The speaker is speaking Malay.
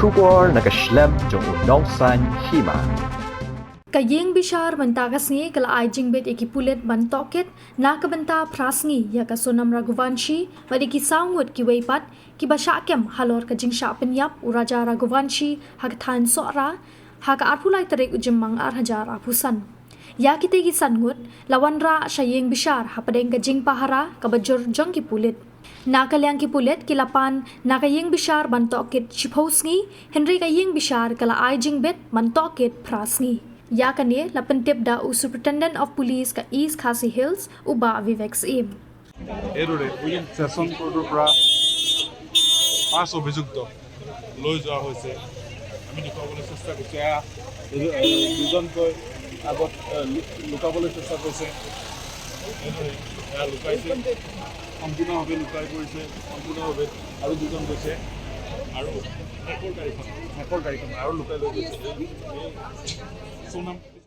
Trupor nakaslem jong unongsan Hima. Kayeng bishar banta kasngi kala ai Jingbit eki Pulit ban Tohkit na kabanta prasngi ya ka Sonam Raghuvanshi wadi ki Ngut ki weipat ki bashakem halor ka jingsha penyap uraja Raghuvanshi hak than sora hak arpulai tarik ujemang arhajar apusan ya kite ki Ngut lawanra shayeng bishar hapadeng ka jing pahara ka bajur jong ki Pulit Nakalyang ki Pulit kilapan nakayeng bishar ban Tohkit chiposngi Henry kayeng bishar kala ai Jingbit ban Tohkit prasngi Yakane lapentip da Superintendent of Police ka East Khasi Hills uba Vivek Im. Erure uyin session court pra পাঁচ অভিযুক্ত লৈ যোৱা হৈছে আমি লুকাবলৈ চেষ্টা কৰিছে দুজনকৈ আগত লুকাবলৈ চেষ্টা কৰিছে লুকাইছে সম্পূৰ্ণভাৱে লুকাই পৰিছে সম্পূৰ্ণভাৱে আৰু দুজন গৈছে আৰু শেষৰ গাড়ীখন আৰু লুকাই লৈ গৈছে Sonam